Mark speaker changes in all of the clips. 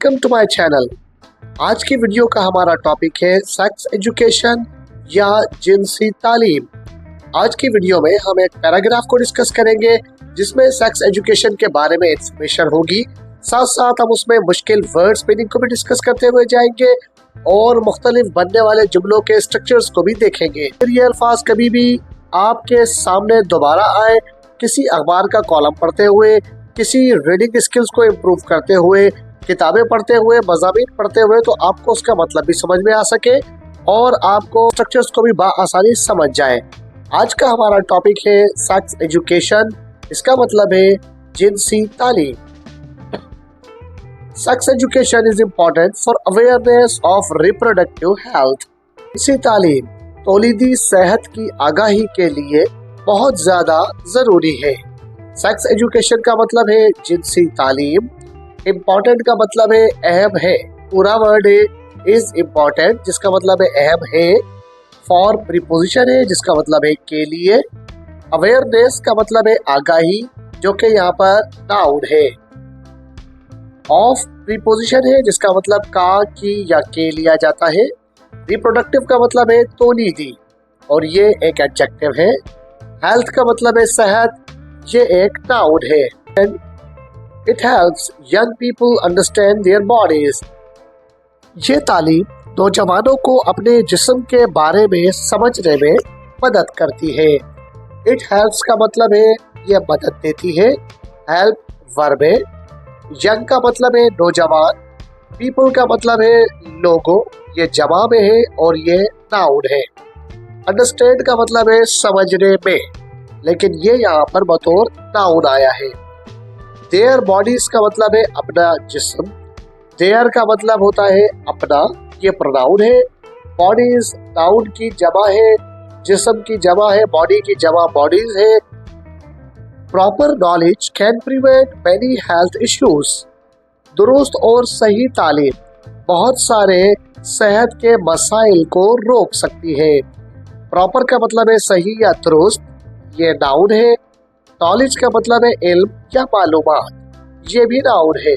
Speaker 1: Welcome to my channel. आज की video का हमारा टॉपिक है सेक्स एजुकेशन या जिनसी तालीम। आज की वीडियो में हम एक पैराग्राफ को डिस्कस करेंगे जिसमें सेक्स एजुकेशन के बारे में इंफॉर्मेशन होगी। साथ साथ हम उसमें मुश्किल वर्ड्स मीनिंग को भी डिस्कस करते हुए जाएंगे और मुख्तलिफ बनने वाले जुमलों के स्ट्रक्चर्स को भी देखेंगे। ये अल्फाज कभी भी आपके सामने दोबारा आए, किसी अखबार का कॉलम पढ़ते हुए, किसी रीडिंग स्किल्स को इम्प्रूव करते हुए, किताबें पढ़ते हुए, मज़ामीन पढ़ते हुए, तो आपको उसका मतलब भी समझ में आ सके और आपको स्ट्रक्चर्स को भी आसानी समझ जाए। आज का हमारा टॉपिक है सेक्स एजुकेशन। इसका मतलब है जिनसी तालीम। Sex education is important for awareness of reproductive health. जिनसी तालीम तौलीदी सेहत की आगाही के लिए बहुत ज्यादा जरूरी है। सेक्स एजुकेशन का मतलब है जिनसी तालीम। इम्पोर्टेंट का मतलब है अहम है। पूरा वर्ड है इज इम्पोर्टेंट जिसका मतलब है अहम है। फॉर प्रीपोजिशन है जिसका मतलब है के लिए। अवेयरनेस का मतलब है आगाही जो कि यहाँ पर नाउन है। ऑफ प्रीपोजिशन है जिसका मतलब का, की या के लिया जाता है। रिप्रोडक्टिव का मतलब है तौलीदी और ये एक एडजेक्टिव है। हेल्थ का मतलब है सेहत, ये एक नाउन है। It helps young people understand their bodies. ये तालीम नौजवानों को अपने जिस्म के बारे में समझने में मदद करती है। It helps का मतलब है ये मदद देती है। Help वर्ब है। Young का मतलब है नौजवान। People का मतलब है लोगों, ये जमा में है और ये नाउन है। Understand का मतलब है समझने में, लेकिन ये यहाँ पर बतौर नाउन आया है। देयर बॉडीज का मतलब है अपना जिस्म। देयर का मतलब होता है अपना, ये प्रोनाउन है। बॉडीज नाउन की जमा है, जिस्म की जमा है, बॉडी की जमा बॉडीज है। Proper knowledge can prevent many health issues. दुरुस्त और सही तालीम बहुत सारे सेहत के मसाइल को रोक सकती है। प्रॉपर का मतलब है सही या दुरुस्त, ये नाउन है। नॉलेज का मतलब है इल्म या मालूमात, ये भी नाउन है।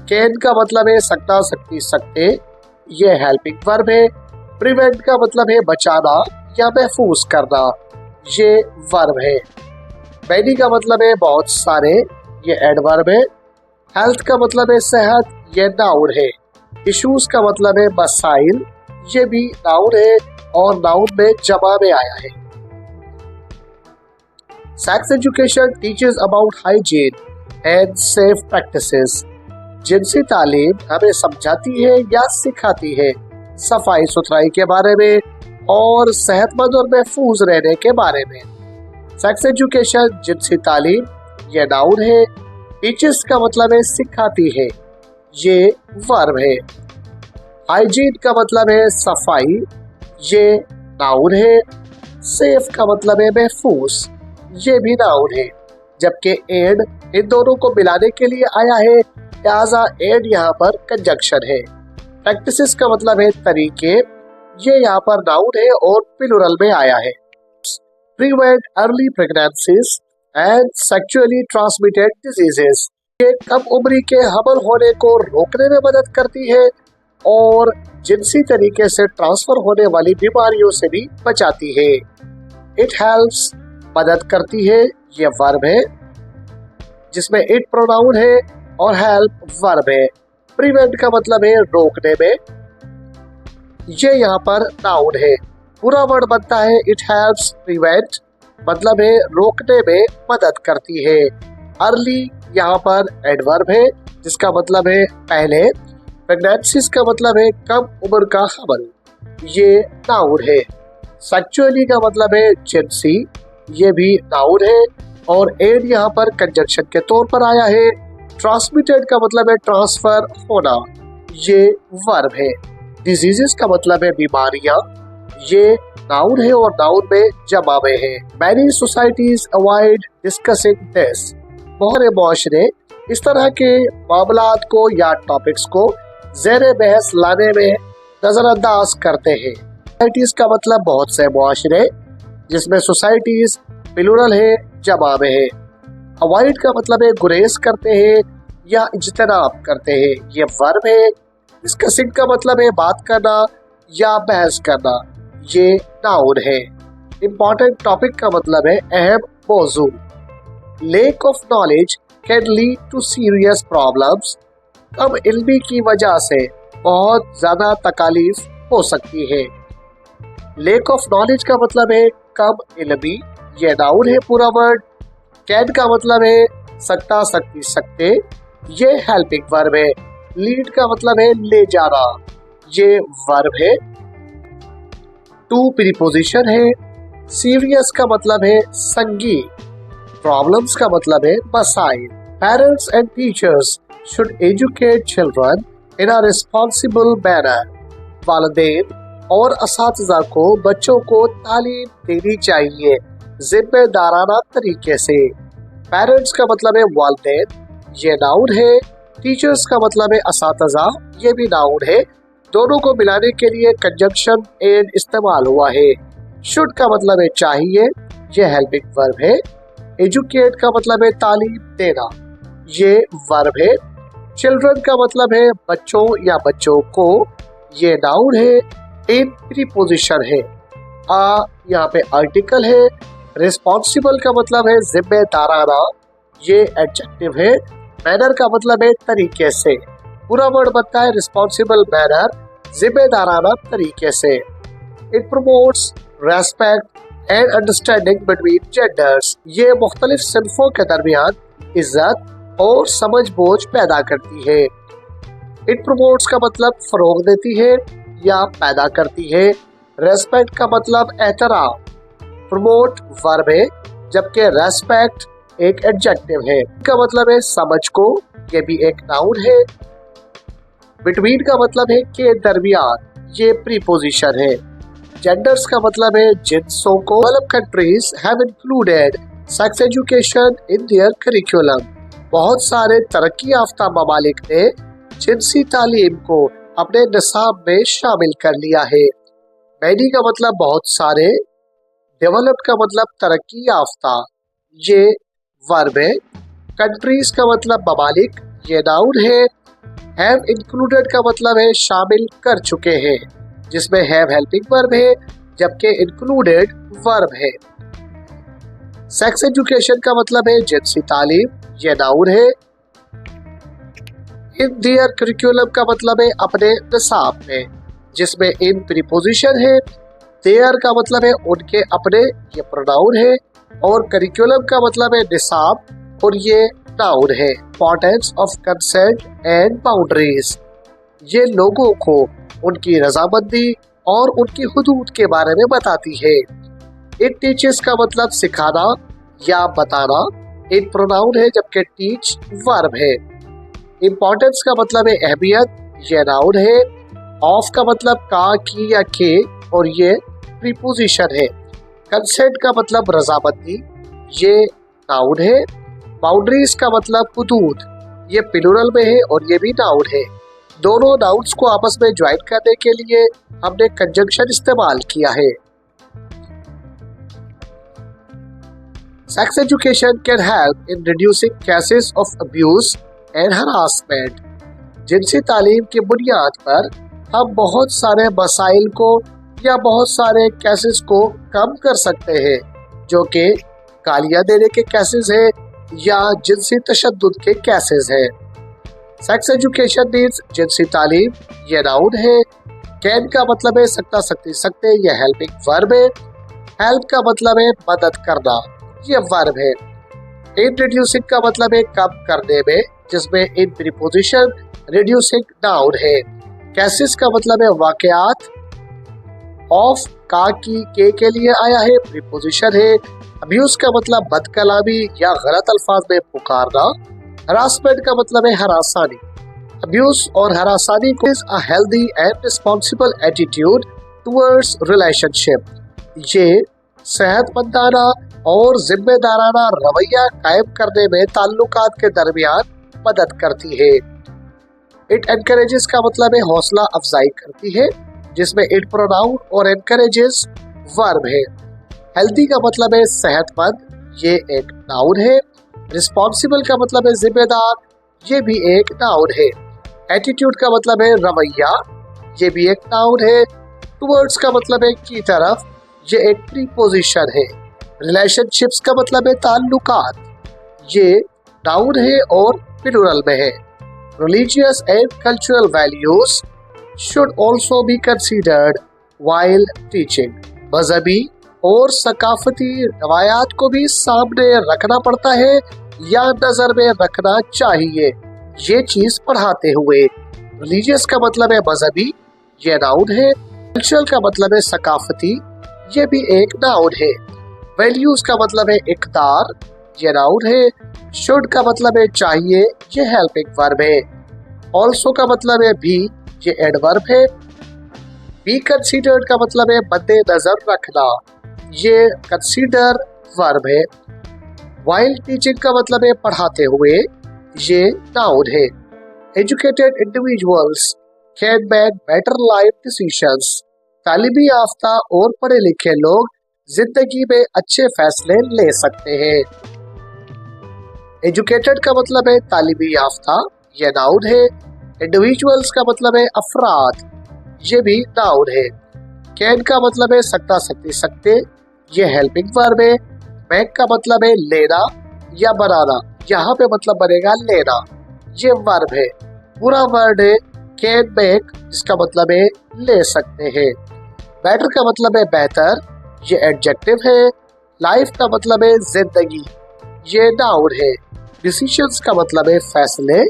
Speaker 1: कैन का मतलब है सकता, सकती, सकते, ये हेल्पिंग वर्ब है। प्रिवेंट का मतलब है बचाना या महफूज करना, ये वर्ब है। मैनी का मतलब है बहुत सारे, ये एडवर्ब है। हेल्थ का मतलब है सेहत, ये नाउन है। इश्यूज का मतलब है मसाइल, ये भी नाउन है और नाउन में जमा में आया है। Sex education teaches about hygiene and safe practices. जिनसी तालीम हमें समझाती है या सिखाती है सफाई सुथराई के बारे में और सेहतमंद और महफूज रहने के बारे में। सेक्स एजुकेशन जिनसी तालीम ये नाउन है। टीचर्स का मतलब है सिखाती है, ये वर्ब है। हाइजीन का मतलब है सफाई, ये नाउन है। सेफ का मतलब है महफूज, ये भी नाउन है। जबकि एड इन दोनों को मिलाने के लिए आया है, लिहाजा एड यहाँ पर कंजंक्शन है। प्रैक्टिसेस का मतलब है तरीके, ये यहाँ पर नाउन है और प्लूरल में आया है। Prevent early pregnancies and sexually transmitted diseases, ये कम उम्री के हमल होने को रोकने में मदद करती है और जिनसी तरीके से ट्रांसफर होने वाली बीमारियों से भी बचाती है। इट हेल्प्स मदद करती है, ये वर्ब है जिसमें इट प्रोनाउन है और हेल्प वर्ब है। प्रिवेंट का मतलब है रोकने में, ये यहाँ पर नाउन है। पूरा वर्ड बनता है इट हेल्प्स प्रिवेंट, मतलब है रोकने में मदद करती है। अर्ली यहाँ पर एडवर्ब है जिसका मतलब है पहले। प्रेगनेंसीज का मतलब है कम उम्र का हमल, ये नाउन है। सेक्सुअली का मतलब है जिनसी, ये भी नाउन है और एड यहाँ पर कंजंक्शन के तौर पर आया है। ट्रांसमिटेड का मतलब है ट्रांसफर होना, ये वर्ब है। डिजीजेस का मतलब है बीमारियां, ये नाउन है और नाउन में जमा में है। Many societies avoid discussing this. बहुत मुआशरे इस तरह के मामलात को या टॉपिक्स को ज़ेरे बहस लाने में नजरअंदाज करते हैं। सोसाइटीज का मतलब बहुत से मुआशरे, जिसमें सोसाइटीज प्लूरल है, जमा में है। अवॉइड का मतलब है गुरेज करते हैं या इज्तनाब करते हैं, ये वर्ब है। डिस्कसिंग का मतलब है बात करना या बहस करना, ये नाउन है। इम्पोर्टेंट टॉपिक का मतलब है अहम मौजू। Lack of knowledge can lead to serious problems. कम इल्मी की वजह से बहुत ज्यादा तकालीफ हो सकती है। लैक ऑफ नॉलेज का मतलब है कम इल्मी, ये नाउन है पूरा वर्ड। कैन का मतलब है सकता, सकती, सकते, ये हेल्पिंग वर्ब है। लीड का मतलब है ले जाना, ये वर्ब है। टू प्रीपोजिशन है। सीरियस का मतलब है संगीन, प्रॉब्लम्स का मतलब है मसाइल। Parents and teachers should educate children in a responsible manner. वालिदैन और असातिज़ा को बच्चों को तालीम देनी चाहिए जिम्मेदाराना तरीके से। पेरेंट्स का मतलब है वालिदैन, ये नाउन है। टीचर्स का मतलब है असातिज़ा, ये भी नाउन है। दोनों को मिलाने के लिए कंजंक्शन एंड इस्तेमाल हुआ है। शुड का मतलब है चाहिए, ये हेल्पिंग वर्ब है। एजुकेट का मतलब है तालीम देना, ये वर्ब है। चिल्ड्रन का मतलब है बच्चों या बच्चों को, ये नाउन है। इन प्रीपोजिशन है। यहाँ पे आर्टिकल है। रिस्पॉन्सिबल का मतलब है जिम्मेदाराना, ये एडजेक्टिव है। मैनर का मतलब है तरीके से। पूरा वर्ड बनता है रिस्पॉन्सिबल मैनर, जिम्मेदाराना तरीके से। It promotes respect and understanding between genders. ये मुख्तलिफ सिन्फों के दरमियान इज्जत और समझ बूझ पैदा करती है। इट प्रमोट्स का मतलब फरोग देती है या पैदा करती है। रेस्पेक्ट का मतलब एहतराम। प्रमोट वर्ब है, जबकि रेस्पेक्ट एक एडजेक्टिव है। का मतलब है समझ को, ये भी एक नाउन है। बिटवीन का मतलब है के दरमियान, ये प्रीपोजिशन है। जेंडर्स का मतलब है जिन्सों को। Developed countries have included sex education in their curriculum. बहुत सारे तरक्की याफ्ता ममालिक ने जिनसी तालीम को अपने निसाब में शामिल कर लिया है। मैनी का मतलब बहुत सारे। डेवलप्ड का मतलब तरक्की याफ्ता, ये वर्ब है। कंट्रीज का मतलब ममालिक, ये नाउन है। हैव इंक्लूडेड का मतलब है शामिल कर चुके हैं, जिसमें हैव हेल्पिंग वर्ब है, जबकि इंक्लूडेड वर्ब है। सेक्स एजुकेशन का मतलब है जिनसी तालीम, ये नाउन है। इन देयर करिकुलम का मतलब है अपने निसाब में, जिसमें इन प्रीपोजिशन है। देयर का मतलब है उनके अपने, ये प्रोनाउन है। और करिकुलम का मतलब है निसाब, और ये नाउन है। Importance of consent and boundaries, ये लोगों को उनकी रजामंदी और उनकी हुदूद के बारे में बताती है। इट टीचेस का मतलब सिखाना या बताना, इट प्रोनाउन है, जबकि टीच वर्ब है। इम्पोर्टेंस का मतलब है अहमियत, ये नाउन है। ऑफ का मतलब का, की या के, और ये प्रीपोजिशन है। कंसेंट का मतलब रजामंदी, ये नाउन है। बाउंड्रीज का मतलब हुदूद, ये प्लूरल में है और ये भी नाउन है। दोनों नाउन्स को आपस में ज्वाइन करने के लिए हमने कंजंक्शन इस्तेमाल किया है। Sex education can help in reducing cases of abuse and harassment. जिनसी तालीम की बुनियाद पर हम बहुत सारे मसाइल को या बहुत सारे केसेस को कम कर सकते हैं, जो कि गालियां देने के केसेस हैं या जिनसी तशद्दुद के केसेस हैं। सेक्स एजुकेशन मीन्स जिनसी तालीम, ये नाउन है। कैन का मतलब है सकता, सकती, सकते, ये हेल्पिंग वर्ब है। हेल्प का मतलब है मदद करना, ये वर्ब है। इन रिड्यूसिंग का मतलब है कम करने में, जिसमें इन प्रीपोजिशन रिड्यूसिंग नाउन है। केसेस का मतलब है वाकयात। ऑफ का की के लिए आया है, प्रीपोजिशन है। अब्यूज का मतलब बदकलामी या गलत अल्फाज में पुकारना। हरासमेंट का मतलब है हरासानी। अब्यूज और हरासानी को is a healthy and responsible attitude towards relationship, ये सेहतमंदाना और जिम्मेदाराना रवैया कायम करने में ताल्लुकात के दरमियान मदद करती है। इट एनकरेजेस का मतलब है हौसला अफजाई करती है, जिसमें इट प्रोनाउन और एनकरेजेस वर्ब है। हेल्दी का मतलब है सेहतमंद, ये एक नाउन है। रिस्पॉन्सिबल का मतलब है जिम्मेदार, ये भी एक नाउन है। एटीट्यूड का मतलब है रवैया, ये भी एक नाउन है। टुवर्ड्स का मतलब है की तरफ, ये एक प्रीपोजिशन है। रिलेशनशिप्स का मतलब है ताल्लुकात, ये नाउन है और प्लूरल में है। Religious and cultural values should also be considered while teaching. मजहबी और सकाफती रवायात को भी सामने रखना पड़ता है या नजर में रखना चाहिए ये चीज पढ़ाते हुए। रिलीजियस का मतलब है मजहबी, ये नाउन है। कल्चरल का मतलब है सकाफती, ये भी एक नाउन है। वैल्यूज का मतलब है इक़दार, ये नाउन है। शुड का मतलब है चाहिए, ये हेल्पिंग वर्ब है। ऑल्सो का मतलब है भी, ये एडवर्ब है। बी कंसीडर्ड का मतलब है मद्देनजर रखना, ये कंसीडर वर्ब है। व्हाइल टीचिंग का मतलब है पढ़ाते हुए, ये नाउन है। Educated individuals can make better life decisions. तालीमी याफ्ता और पढ़े लिखे लोग जिंदगी में अच्छे फैसले ले सकते हैं। एजुकेटेड का मतलब है तालीमी याफ्ता, ये नाउन है। इंडिविजुअल्स का मतलब है अफराद, ये भी नाउन है। कैन का मतलब है सकता सकती सकते, ये हेल्पिंग वर्ब है। मेक का मतलब है लेना या बनाना, यहाँ पे मतलब बनेगा लेना, ये वर्ब है। पूरा वर्ड है कैन मेक, जिसका मतलब है ले सकते हैं। बेटर का मतलब है बेहतर, ये एडजेक्टिव है। लाइफ का मतलब है जिंदगी, ये नाउन है। डिसीजंस का मतलब है फैसले,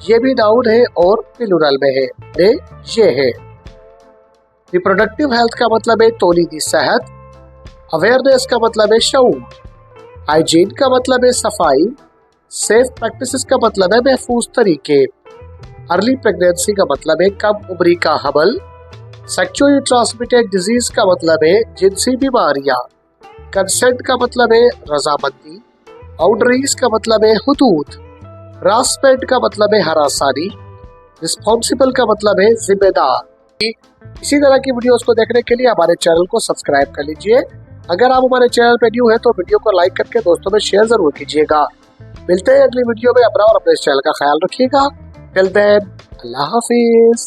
Speaker 1: ये भी नाउन है और प्लूरल में है, ये है। रिप्रोडक्टिव हेल्थ का मतलब है तौलीदी सेहत। अवेयरनेस का मतलब है शऊर। हाइजीन का मतलब है सफाई। सेफ प्रैक्टिसेस का मतलब है महफूज तरीके। अर्ली प्रेगनेंसी का मतलब है कम उम्री का हमल। सेक्सुअली ट्रांसमिटेड डिजीज का मतलब है जिनसी बीमारियां। कंसेंट का मतलब है रजामंदी। बाउंड्रीज का मतलब है हुदूद। हरासमेंट का मतलब है हरासानी। रिस्पॉन्सिबल का मतलब है जिम्मेदार। इसी तरह की वीडियोस को देखने के लिए हमारे चैनल को सब्सक्राइब कर लीजिए। अगर आप हमारे चैनल पर न्यू है तो वीडियो को लाइक करके दोस्तों में शेयर जरूर कीजिएगा। मिलते हैं अगली वीडियो में। अपना और अपने चैनल का ख्याल रखिएगा। टिल देन, अल्लाह हाफिज।